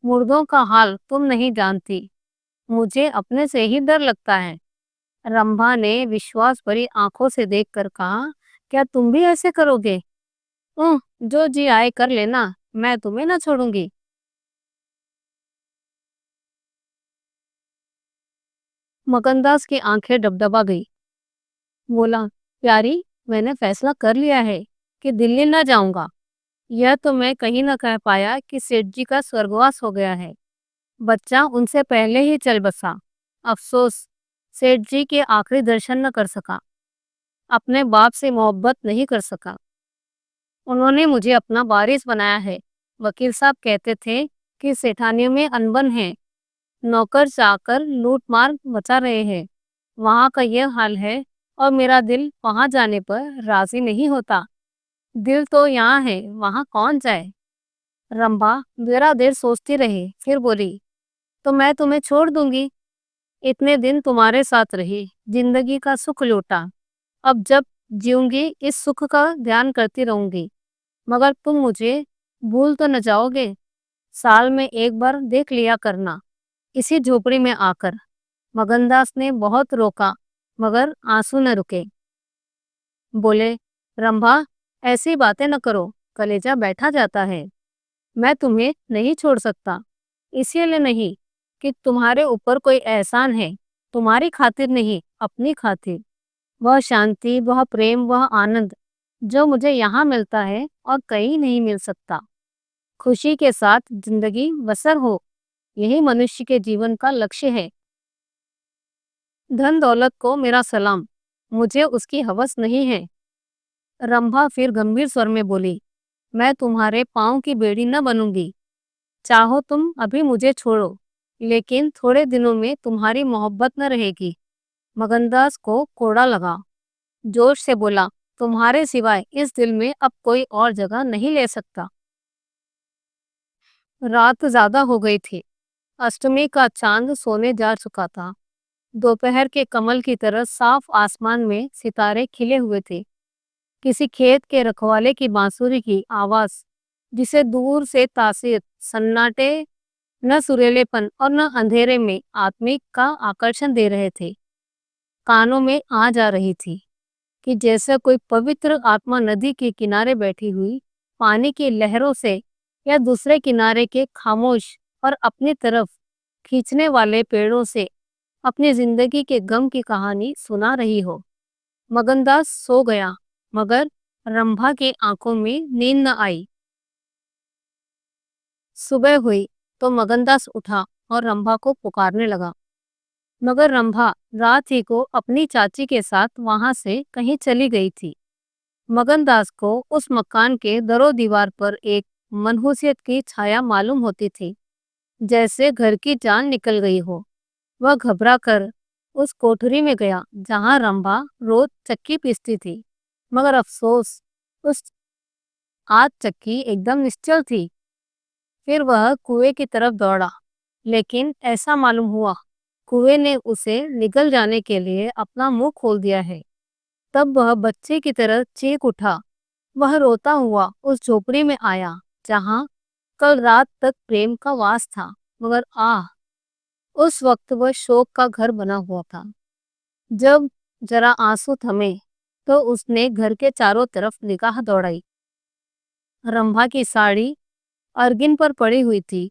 मुर्दों का हाल तुम नहीं जानती। मुझे अपने से ही डर लगता है। रंभा ने विश्वास भरी आंखों से देखकर कहा, क्या तुम भी ऐसे करोगे? जो जी आए कर लेना, मैं तुम्हें ना छोड़ूंगी। मगनदास की आंखें डबडबा गई। बोला, प्यारी, मैंने फैसला कर लिया है कि दिल्ली न जाऊंगा। यह तो मैं कहीं न कह पाया कि सेठ जी का स्वर्गवास हो गया है। बच्चा उनसे पहले ही चल बसा। अफसोस, सेठ जी के आखिरी दर्शन न कर सका। अपने बाप से मोहब्बत नहीं कर सका। उन्होंने मुझे अपना वारिस बनाया है। वकील साहब कहते थे कि सेठानियों में अनबन है, नौकर चाकर लूट मार मचा रहे हैं। वहां का यह हाल है और मेरा दिल वहां जाने पर राजी नहीं होता। दिल तो यहाँ है, वहां कौन जाए? रंभा जरा देर सोचती रही, फिर बोली, तो मैं तुम्हें छोड़ दूंगी। इतने दिन तुम्हारे साथ रही, जिंदगी का सुख लूटा। अब जब जीऊंगी इस सुख का ध्यान करती रहूंगी। मगर तुम मुझे भूल तो न जाओगे? साल में एक बार देख लिया करना, इसी झोपड़ी में आकर। मगनदास ने बहुत रोका, मगर आंसू न रुके। बोले, रंभा, ऐसी बातें न करो, कलेजा बैठा जाता है। मैं तुम्हें नहीं छोड़ सकता, इसीलिए नहीं कि तुम्हारे ऊपर कोई एहसान है, तुम्हारी खातिर नहीं, अपनी खातिर। वह शांति, वह प्रेम, वह आनंद जो मुझे यहाँ मिलता है और कहीं नहीं मिल सकता। खुशी के साथ जिंदगी बसर हो, यही मनुष्य के जीवन का लक्ष्य है। धन दौलत को मेरा सलाम, मुझे उसकी हवस नहीं है। रंभा फिर गंभीर स्वर में बोली, मैं तुम्हारे पाँव की बेड़ी न बनूंगी। चाहो तुम अभी मुझे छोड़ो, लेकिन थोड़े दिनों में तुम्हारी मोहब्बत न रहेगी। मगनदास को कोड़ा लगा, जोश से बोला, तुम्हारे सिवाय इस दिल में अब कोई और जगह नहीं ले सकता। रात ज्यादा हो गई थी। अष्टमी का चांद सोने जा चुका था। दोपहर के कमल की तरह साफ आसमान में सितारे खिले हुए थे। किसी खेत के रखवाले की बांसुरी की आवाज, जिसे दूर से तासीर, सन्नाटे, न सुरीलेपन और न अंधेरे में आत्मिक का आकर्षण दे रहे थे, कानों में आ जा रही थी कि जैसे कोई पवित्र आत्मा नदी के किनारे बैठी हुई पानी की लहरों से या दूसरे किनारे के खामोश और अपनी तरफ खींचने वाले पेड़ों से अपनी जिंदगी के गम की कहानी सुना रही हो। मगनदास सो गया, मगर रंभा के आंखों में नींद न आई। सुबह हुई तो मगनदास उठा और रंभा को पुकारने लगा, मगर रंभा रात ही को अपनी चाची के साथ वहां से कहीं चली गई थी। मगनदास को उस मकान के दरो दीवार पर एक मनहूसियत की छाया मालूम होती थी, जैसे घर की जान निकल गई हो। वह घबरा कर उस कोठरी में गया जहां रंभा रोज चक्की पीसती थी, मगर अफसोस, उस आज चक्की एकदम निश्चल थी। फिर वह कुएं की तरफ दौड़ा, लेकिन ऐसा मालूम हुआ कुएं ने उसे निगल जाने के लिए अपना मुंह खोल दिया है। तब वह बच्चे की तरह चीख उठा। वह रोता हुआ उस झोपड़ी में आया जहां कल रात तक प्रेम का वास था, मगर उस वक्त वह शोक का घर बना हुआ था। जब जरा आंसू थमे तो उसने घर के चारों तरफ निगाह दौड़ाई। रंभा की साड़ी अर्गिन पर पड़ी हुई थी।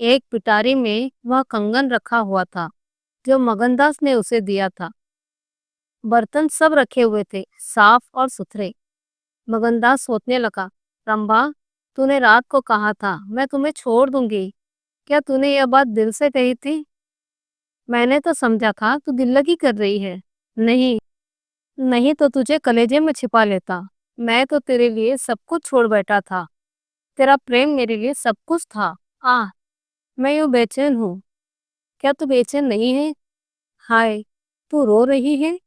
एक पिटारी में वह कंगन रखा हुआ था जो मगनदास ने उसे दिया था। बर्तन सब रखे हुए थे, साफ और सुथरे। मगनदास सोचने लगा, रंभा, तूने रात को कहा था मैं तुम्हें छोड़ दूंगी। क्या तूने यह बात दिल से कही थी? मैंने तो समझा था तू दिल्लगी कर रही है। नहीं, नहीं तो तुझे कलेजे में छिपा लेता। मैं तो तेरे लिए सब कुछ छोड़ बैठा था। तेरा प्रेम मेरे लिए सब कुछ था। मैं यूं बेचैन हूँ। क्या तू बेचैन नहीं है? हाय, तू रो रही है?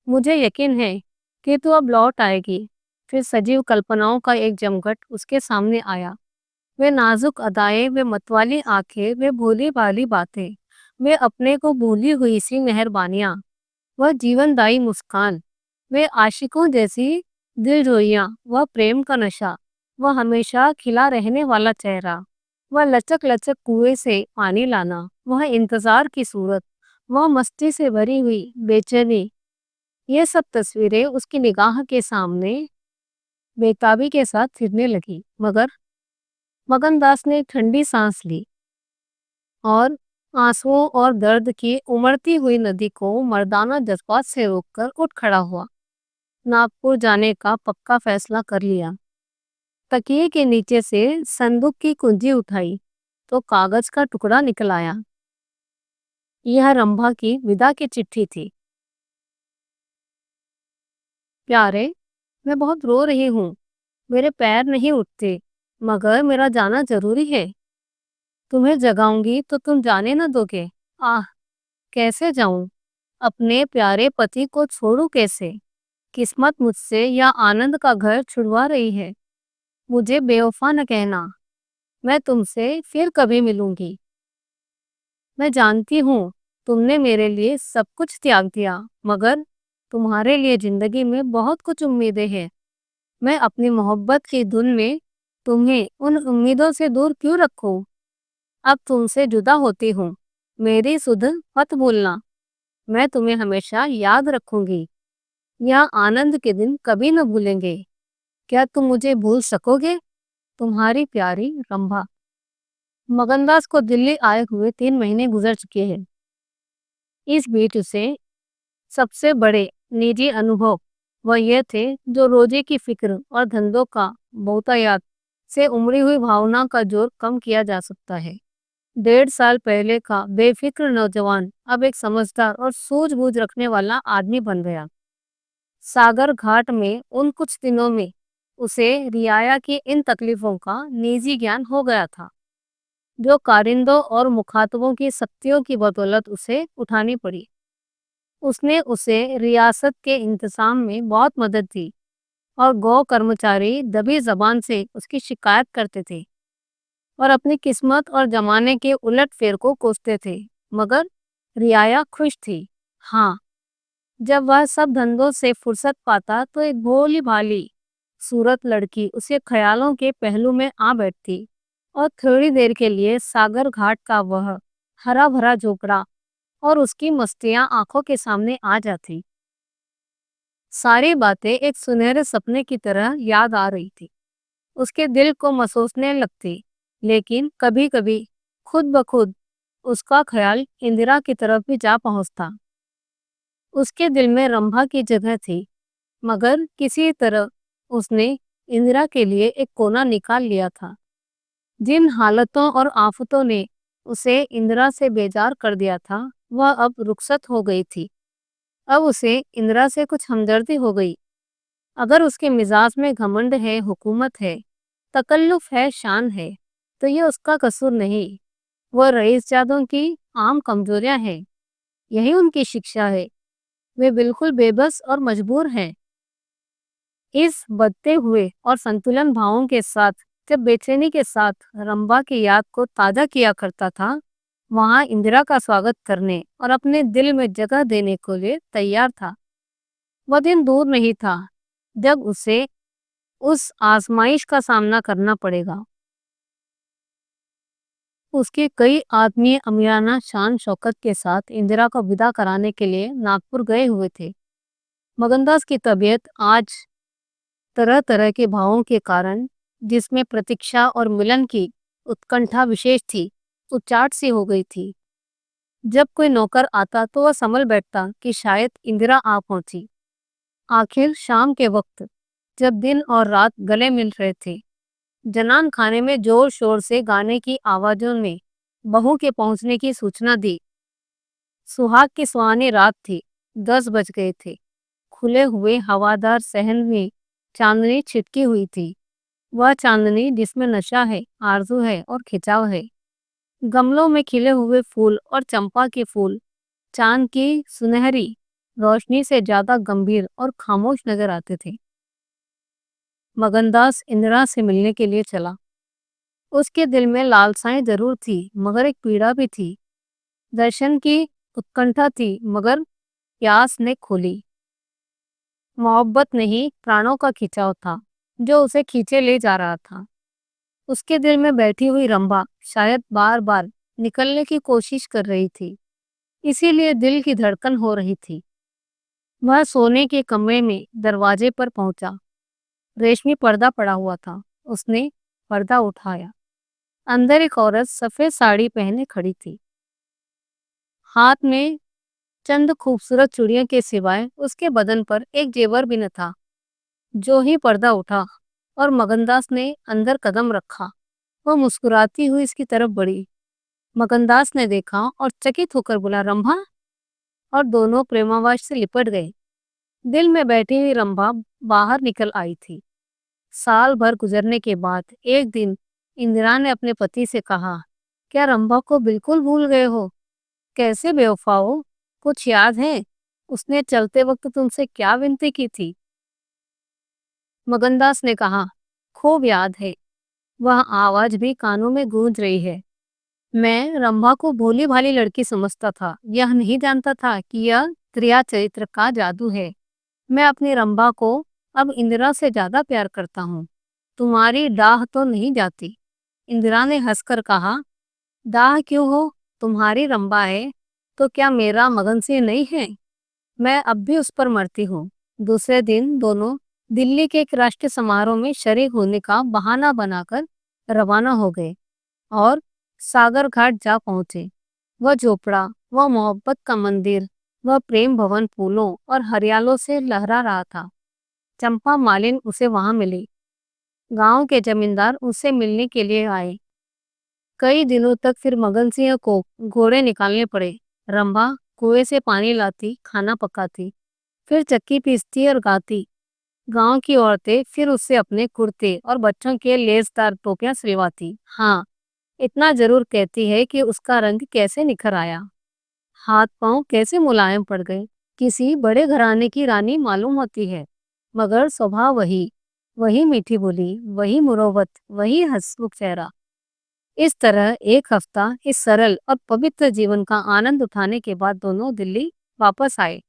मुझे यकीन है कि तू अब लौट आएगी। फिर सजीव कल्पनाओं का एक जमघट उसके सामने आया। वे नाजुक अदाएं, वे मतवाली आंखें, वे भोली भाली बातें, वे अपने को भूली हुई सी मेहरबानियां, वह जीवनदायी मुस्कान, वे आशिकों जैसी दिलजोइयां, वह प्रेम का नशा, वह हमेशा खिला रहने वाला चेहरा, वह लचक लचक कुएं से पानी लाना, वह इंतजार की सूरत, वह मस्ती से भरी हुई बेचैनी, ये सब तस्वीरें उसकी निगाह के सामने बेताबी के साथ फिरने लगी। मगर मगनदास ने ठंडी सांस ली और आंसुओं और दर्द की उमड़ती हुई नदी को मर्दाना जज्बात से रोककर उठ खड़ा हुआ। नागपुर जाने का पक्का फैसला कर लिया। तकिए के नीचे से संदूक की कुंजी उठाई तो कागज का टुकड़ा निकल आया। यह रंभा की विदा की चिट्ठी थी। प्यारे, मैं बहुत रो रही हूँ। मेरे पैर नहीं उठते, मगर मेरा जाना जरूरी है। तुम्हें जगाऊंगी तो तुम जाने न दोगे। आह, कैसे जाऊं? अपने प्यारे पति को छोड़ू कैसे? किस्मत मुझसे या आनंद का घर छुड़वा रही है। मुझे बेवफा न कहना। मैं तुमसे फिर कभी मिलूंगी। मैं जानती हूँ तुमने मेरे लिए सब कुछ त्याग दिया, मगर तुम्हारे लिए जिंदगी में बहुत कुछ उम्मीदें हैं। मैं अपनी मोहब्बत की धुन में तुम्हें उन उम्मीदों से दूर क्यों रखूं? अब तुमसे जुदा होती हूँ। मेरी सुध मत भूलना। मैं तुम्हें हमेशा याद रखूंगी। यह आनंद के दिन कभी न भूलेंगे। क्या तुम मुझे भूल सकोगे? तुम्हारी प्यारी रंभा। मगनदास को दिल्ली आए हुए 3 महीने गुजर चुके हैं। इस बीच उसे सबसे बड़े निजी अनुभव वह ये थे जो रोजे की फिक्र और धंधों का बहुतायात से उमड़ी हुई भावना का जोर कम किया जा सकता है। 1.5 साल पहले का बेफिक्र नौजवान अब एक समझदार और सूझबूझ रखने वाला आदमी बन गया। सागर घाट में उन कुछ दिनों में उसे रियाया की इन तकलीफों का निजी ज्ञान हो गया था, जो कारिंदों और मुखातबों की सख्तियों की बदौलत उसे उठानी पड़ी। उसने उसे रियासत के इंतजाम में बहुत मदद दी और गौ कर्मचारी दबी जबान से उसकी शिकायत करते थे और अपनी किस्मत और जमाने के उलट फेर को कोसते थे। मगर रियाया खुश थी। हाँ, जब वह सब धंधों से फुर्सत पाता तो एक भोली भाली सूरत लड़की उसके ख्यालों के पहलू में आ बैठती और थोड़ी देर के लिए सागर घाट का वह हरा भरा झोपड़ा और उसकी मस्तियां आंखों के सामने आ जाती। सारी बातें एक सुनहरे सपने की तरह याद आ रही थी। उसके दिल को महसूसने लगती, लेकिन कभी कभी खुद ब खुद उसका ख्याल इंदिरा की तरफ भी जा पहुंचता। उसके दिल में रंभा की जगह थी, मगर किसी तरह उसने इंदिरा के लिए एक कोना निकाल लिया था। जिन हालतों और आफतों ने उसे इंदिरा से बेजार कर दिया था, वह अब रुखसत हो गई थी। अब उसे इंदिरा से कुछ हमदर्दी हो गई। अगर उसके मिजाज में घमंड है, हुकूमत है, तकल्लुफ है, शान है, तो ये उसका कसूर नहीं। वह रईसजादों की आम कमजोरियां हैं। यही उनकी शिक्षा है। वे बिल्कुल बेबस और मजबूर हैं। इस बढ़ते हुए और संतुलन भावों के साथ जब बेचैनी के साथ रंभा की याद को ताजा किया करता था, वहां इंदिरा का स्वागत करने और अपने दिल में जगह देने को लिए तैयार था। वह दिन दूर नहीं था जब उसे उस आजमाइश का सामना करना पड़ेगा। उसके कई आदमी अमीराना शान शौकत के साथ इंदिरा को विदा कराने के लिए नागपुर गए हुए थे। मगनदास की तबीयत आज तरह तरह के भावों के कारण, जिसमें प्रतीक्षा और मिलन की उत्कंठा विशेष थी, उचाट सी हो गई थी। जब कोई नौकर आता तो वह समझ बैठता कि शायद इंदिरा आ पहुंची। आखिर शाम के वक्त जब दिन और रात गले मिल रहे थे, जनान खाने में जोर शोर से गाने की आवाजों ने बहू के पहुंचने की सूचना दी। सुहाग की सुहानी रात थी। 10 बज गए थे। खुले हुए हवादार सहन में चांदनी छिटकी हुई थी। वह चांदनी जिसमें नशा है, आरजू है और खिंचाव है। गमलों में खिले हुए फूल और चंपा के फूल चांद की सुनहरी रोशनी से ज्यादा गंभीर और खामोश नजर आते थे। मगनदास इंदिरा से मिलने के लिए चला। उसके दिल में लालसाएं जरूर थी, मगर एक पीड़ा भी थी। दर्शन की उत्कंठा थी, मगर प्यास ने खोली। मोहब्बत नहीं, प्राणों का खिंचाव था जो उसे खींचे ले जा रहा था। उसके दिल में बैठी हुई रंभा शायद बार बार निकलने की कोशिश कर रही थी, इसीलिए दिल की धड़कन हो रही थी। वह सोने के कमरे में दरवाजे पर पहुंचा। रेशमी पर्दा पड़ा हुआ था। उसने पर्दा उठाया। अंदर एक औरत सफेद साड़ी पहने खड़ी थी। हाथ में चंद खूबसूरत चूड़ियों के सिवाय उसके बदन पर एक जेवर भी न था। जो ही पर्दा उठा और मगनदास ने अंदर कदम रखा, वह मुस्कुराती हुई इसकी तरफ बढ़ी। मगनदास ने देखा और चकित होकर बोला, रंभा। और दोनों प्रेमावाज से लिपट गए। दिल में बैठी हुई रंभा बाहर निकल आई थी। साल भर गुजरने के बाद एक दिन इंदिरा ने अपने पति से कहा, क्या रंभा को बिल्कुल भूल गए हो? कैसे बेवफा हो? कुछ याद है उसने चलते वक्त तुमसे क्या विनती की थी? मगनदास ने कहा, खूब याद है। वह आवाज भी कानों में गूंज रही है। मैं रंभा को भोली भाली लड़की समझता था। यह नहीं जानता था कि यह त्रिया चरित्र का जादू है। मैं अपनी रंभा को अब इंदिरा से ज्यादा प्यार करता हूँ। तुम्हारी डाह तो नहीं जाती। इंदिरा ने हंसकर कहा, डाह क्यों हो? तुम्हारी रंभा है तो क्या मेरा मगन सिंह नहीं है? मैं अब भी उस पर मरती हूँ। दूसरे दिन दोनों दिल्ली के एक राष्ट्रीय समारोह में शरीक होने का बहाना बनाकर रवाना हो गए और सागर घाट जा पहुंचे। वह झोपड़ा, वह मोहब्बत का मंदिर, वह प्रेम भवन फूलों और हरियालों से लहरा रहा था। चंपा मालिन उसे वहां मिली। गांव के जमींदार उससे मिलने के लिए आए। कई दिनों तक फिर मगन सिंह को घोड़े निकालने पड़े। रंभा कुएं से पानी लाती, खाना पकाती, फिर चक्की पीसती और गाती। गांव की औरतें फिर उससे अपने कुर्ते और बच्चों के लेसदार टोपियां सिलवाती। हाँ, इतना जरूर कहती है कि उसका रंग कैसे निखर आया, हाथ पांव कैसे मुलायम पड़ गए। किसी बड़े घराने की रानी मालूम होती है, मगर स्वभाव वही, वही मीठी बोली, वही मुरव्वत, वही हंसमुख चेहरा। इस तरह एक हफ्ता इस सरल और पवित्र जीवन का आनंद उठाने के बाद दोनों दिल्ली वापस आए।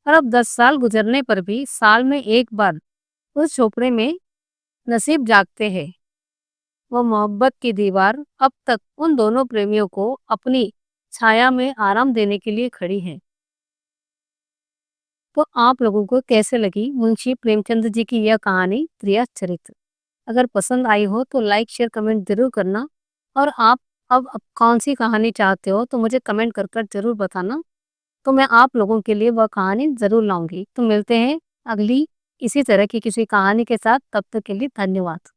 और अब 10 साल गुजरने पर भी साल में एक बार उस झोपड़े में नसीब जागते हैं। वो मोहब्बत की दीवार अब तक उन दोनों प्रेमियों को अपनी छाया में आराम देने के लिए खड़ी है। तो आप लोगों को कैसे लगी मुंशी प्रेमचंद जी की यह कहानी प्रिया चरित्र? अगर पसंद आई हो तो लाइक शेयर कमेंट जरूर करना। और आप अब कौन सी कहानी चाहते हो तो मुझे कमेंट कर कर जरूर बताना। तो मैं आप लोगों के लिए वह कहानी जरूर लाऊंगी। तो मिलते हैं अगली इसी तरह की किसी कहानी के साथ। तब तक के लिए धन्यवाद।